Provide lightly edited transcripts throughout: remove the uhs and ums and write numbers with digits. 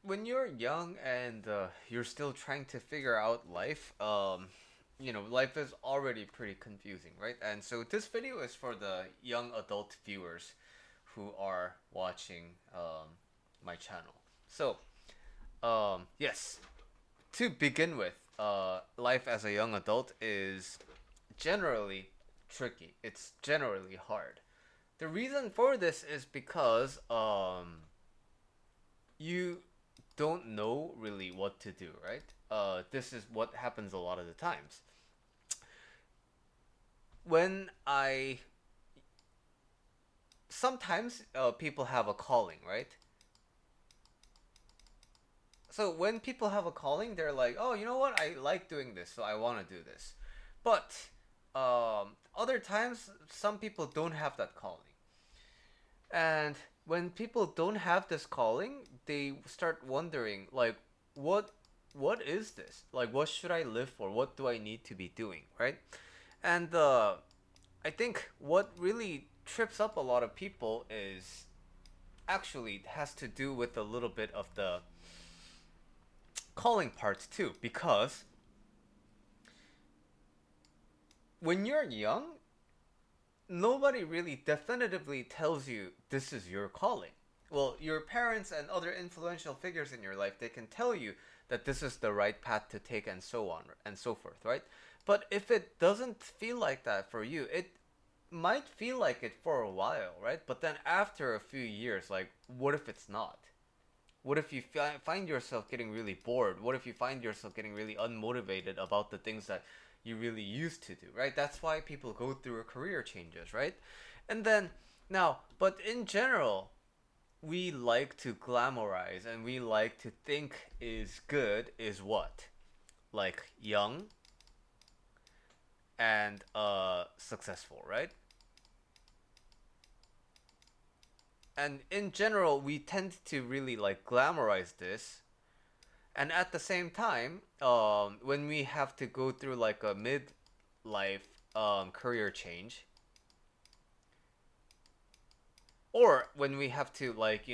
when you're young and you're still trying to figure out life, life is already pretty confusing, right? And so this video is for the young adult viewers who are watching my channel. So, yes, to begin with, life as a young adult is generally tricky. It's generally hard. The reason for this is because you don't know really what to do, right? This is what happens a lot of the times. When I sometimes people have a calling, right? So when people have a calling, they're like, oh, you know what? I like doing this, so I want to do this. But other times, some people don't have that calling. And when people don't have this calling, they start wondering, like, what what is this? Like, what should I live for? What do I need to be doing, right? And I think what really trips up a lot of people is actually has to do with a little bit of the calling parts too, because when you're young, nobody really definitively tells you this is your calling. Well, your parents and other influential figures in your life, they can tell you that this is the right path to take and so on and so forth, right? But if it doesn't feel like that for you, it might feel like it for a while, right? But then after a few years, like, what if it's not? What if you find yourself getting really bored? What if you find yourself getting really unmotivated about the things that you really used to do, right? That's why people go through a career changes, right? And then now, but in general, we like to glamorize and we like to think is good is what? Like young and successful, right? And in general, we tend to really like glamorize this, and at the same time, when we have to go through like a mid-life career change, or when we have to like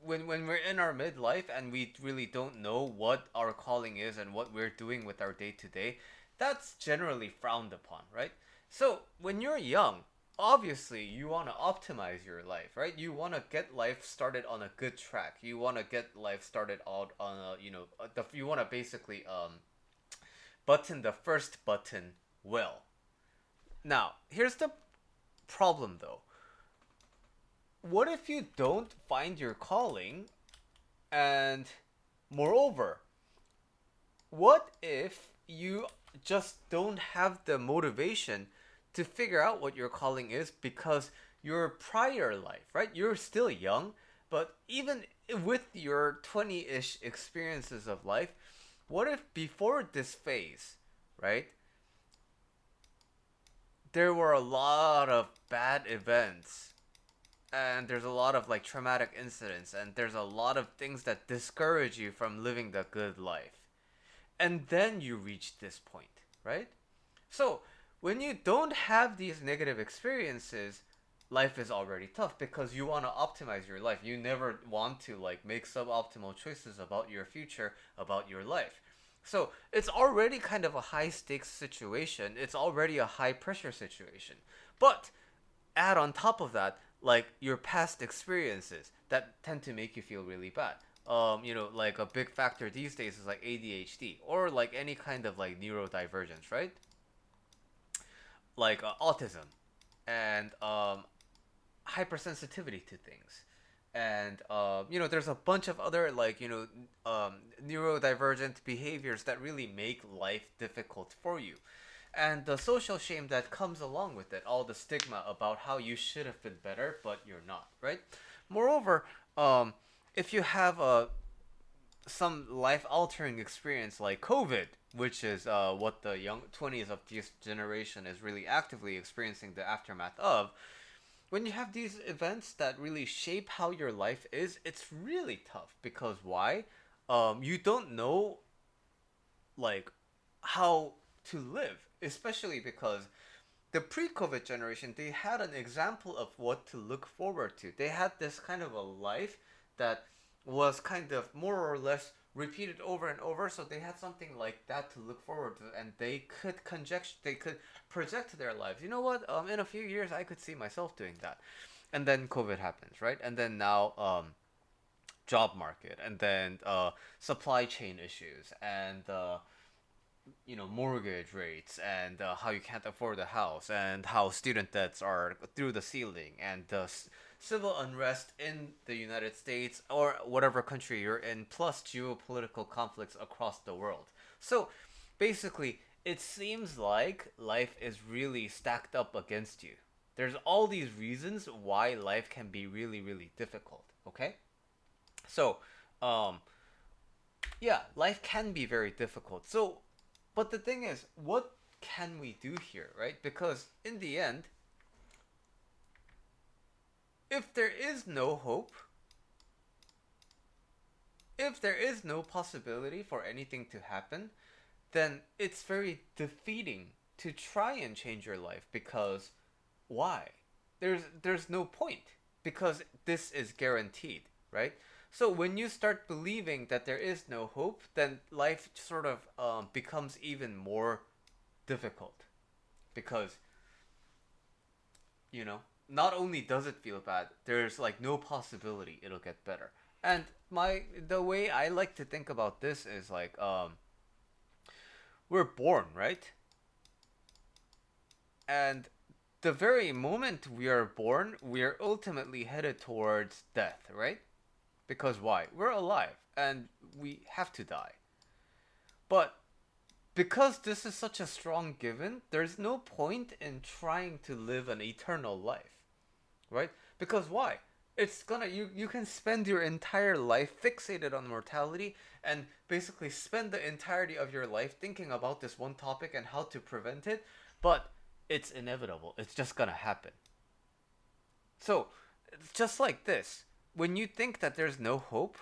when we're in our midlife and we really don't know what our calling is and what we're doing with our day to day, that's generally frowned upon, right? So when you're young, obviously you want to optimize your life, right? You want to get life started on a good track. You want to get life started out on a you want to basically button the first button well. Now here's the problem though. What if you don't find your calling? And moreover, what if you just don't have the motivation to figure out what your calling is because your prior life, right? You're still young, but even with your 20-ish experiences of life, what if before this phase, right? There were a lot of bad events and there's a lot of like traumatic incidents and there's a lot of things that discourage you from living the good life, and then you reach this point, right? So when you don't have these negative experiences, life is already tough because you want to optimize your life. You never want to like make suboptimal choices about your future, about your life. So it's already kind of a high stakes situation. It's already a high pressure situation. But add on top of that like your past experiences that tend to make you feel really bad. Like a big factor these days is like ADHD or like any kind of like neurodivergence, right? Like autism and hypersensitivity to things. And there's a bunch of other like neurodivergent behaviors that really make life difficult for you, and the social shame that comes along with it, all the stigma about how you should have been better but you're not, right? Moreover, if you have some life altering experience like COVID, which is what the young 20s of this generation is really actively experiencing the aftermath of, when you have these events that really shape how your life is, it's really tough because why? You don't know like how to live, especially because the pre-COVID generation, they had an example of what to look forward to. They had this kind of a life that was kind of more or less repeated over and over, so they had something like that to look forward to, and they could conjecture, they could project their lives. You know what? In a few years, I could see myself doing that. And then COVID happens, right? And then now, job market, and then supply chain issues, and mortgage rates, and how you can't afford a house, and how student debts are through the ceiling, and the civil unrest in the United States or whatever country you're in, plus geopolitical conflicts across the world. So basically, it seems like life is really stacked up against you. There's all these reasons why life can be really, really difficult. Okay? So, um, yeah, life can be very difficult. So, but the thing is, what can we do here, right? Because in the end, if there is no hope, if there is no possibility for anything to happen, then it's very defeating to try and change your life, because why? There's no point, because this is guaranteed, right? So when you start believing that there is no hope, then life sort of becomes even more difficult, because you know not only does it feel bad, there's like no possibility it'll get better. And the way I like to think about this is like, we're born, right? And the very moment we are born, we are ultimately headed towards death, right? Because why? We're alive and we have to die. But because this is such a strong given, there's no point in trying to live an eternal life, right? Because why? It's gonna you can spend your entire life fixated on mortality, and basically spend the entirety of your life thinking about this one topic and how to prevent it, but it's inevitable. It's just gonna happen. So, it's just like this. When you think that there's no hope,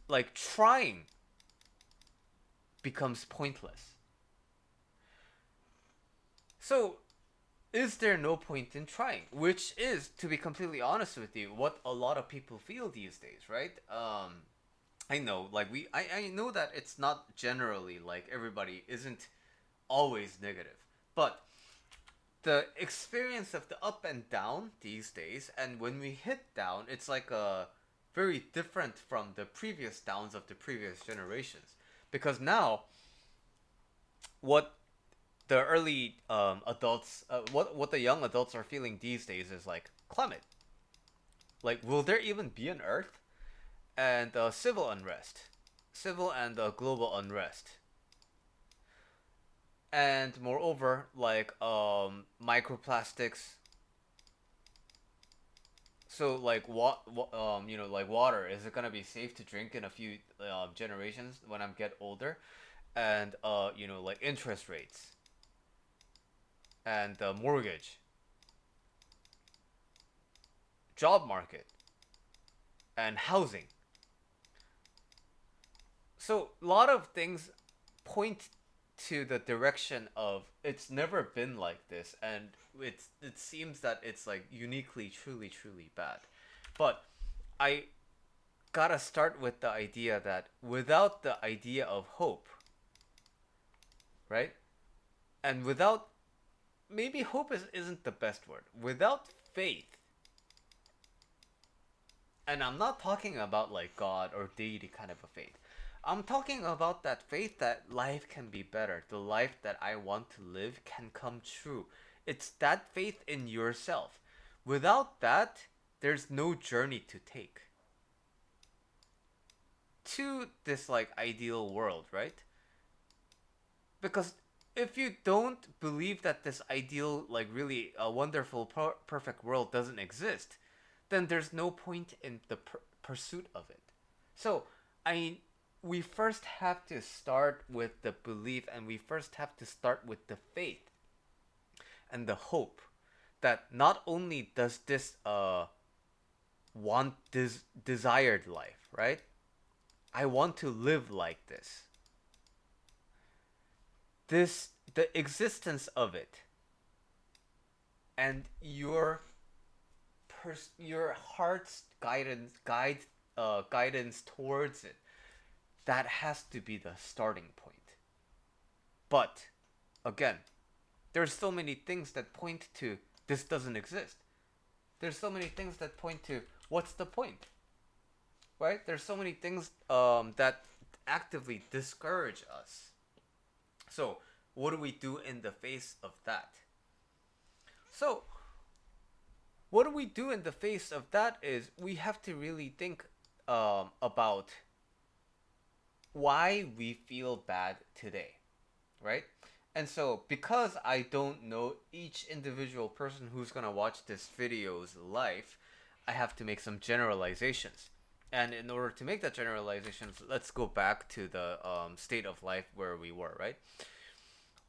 like trying becomes pointless. So, is there no point in trying? Which is, to be completely honest with you, what a lot of people feel these days, right? I know, like I know that it's not generally like everybody isn't always negative, but the experience of the up and down these days, and when we hit down, it's like a very different from the previous downs of the previous generations, because now what the early adults, what the young adults are feeling these days is like climate. Like, will there even be an Earth? And civil unrest, civil and global unrest, and moreover, like microplastics. So like like water, is it gonna be safe to drink in a few generations when I get older? And like interest rates, and mortgage, job market, and housing. So a lot of things point to the direction of it's never been like this, and it seems that it's like uniquely, truly, truly bad. But I gotta start with the idea that without the idea of hope, right? And without, maybe hope isn't the best word. Without faith, and I'm not talking about like God or deity kind of a faith. I'm talking about that faith that life can be better. The life that I want to live can come true. It's that faith in yourself. Without that, there's no journey to take to this like ideal world, right? Because if you don't believe that this ideal, like really a wonderful, perfect world doesn't exist, then there's no point in the pursuit of it. So, I we first have to start with the belief, and we first have to start with the faith and the hope that not only does this want this desired life, right? I want to live like this. This the existence of it, and your heart's guidance guide guidance towards it. That has to be the starting point. But again, there's so many things that point to this doesn't exist. There's so many things that point to what's the point, right? There's so many things that actively discourage us. So what do we do in the face of that? So what do we do in the face of that is we have to really think about why we feel bad today, right? And so, because I don't know each individual person who's gonna watch this video's life, I have to make some generalizations. And in order to make that generalizations, let's go back to the state of life where we were, right?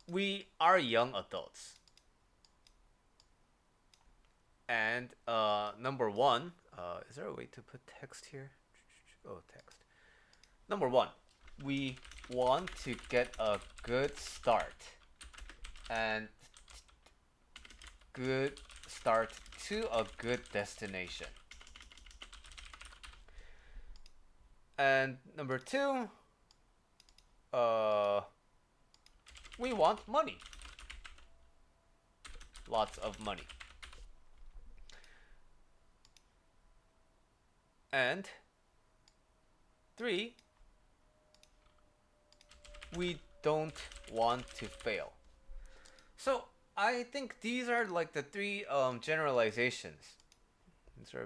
We are young adults. And number one, is there a way to put text here? Oh, text. Number one, we want to get a good start and good start to a good destination. And number two, we want money. Lots of money. And three, we don't want to fail. So I think these are like the three generalizations. Is there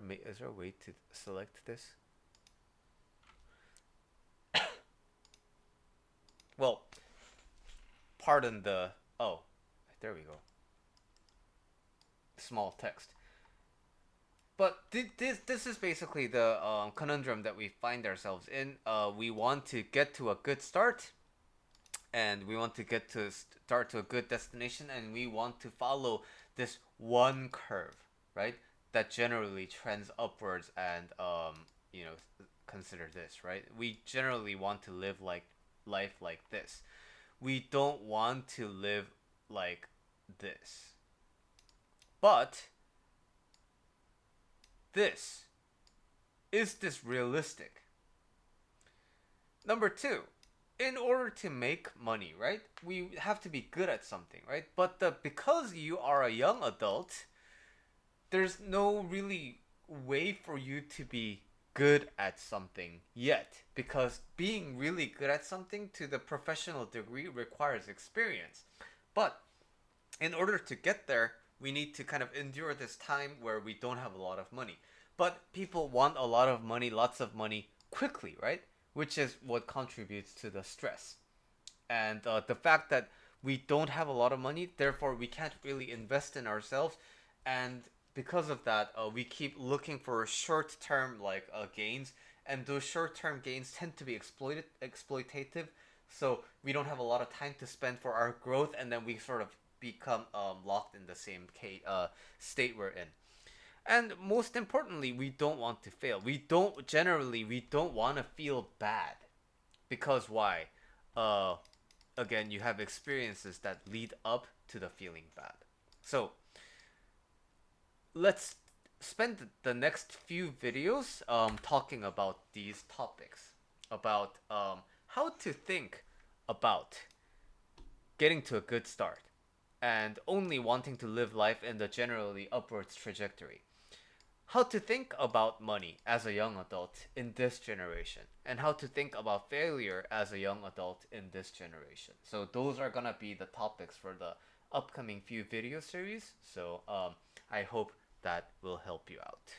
a way to select this? Well, pardon the... Oh, there we go. Small text. But this is basically the conundrum that we find ourselves in. We want to get to a good start, and we want to get to start to a good destination, and we want to follow this one curve, right? That generally trends upwards, and consider this, right? We generally want to live like life like this. We don't want to live like this. But this is this realistic? Number two, in order to make money, right? We have to be good at something, right? But because you are a young adult, there's no really way for you to be good at something yet, because being really good at something to the professional degree requires experience. But in order to get there, we need to kind of endure this time where we don't have a lot of money. But people want a lot of money, lots of money quickly, right? Which is what contributes to the stress. And the fact that we don't have a lot of money, therefore we can't really invest in ourselves. And because of that, we keep looking for short-term gains, and those short-term gains tend to be exploitative. So we don't have a lot of time to spend for our growth, and then we sort of become locked in the same state we're in. And most importantly, we don't want to fail. We don't want to feel bad, because why? Uh, Again, you have experiences that lead up to the feeling bad. So let's spend the next few videos talking about these topics, about how to think about getting to a good start and only wanting to live life in the generally upwards trajectory. How to think about money as a young adult in this generation, and how to think about failure as a young adult in this generation. So those are gonna be the topics for the upcoming few video series. So I hope that will help you out.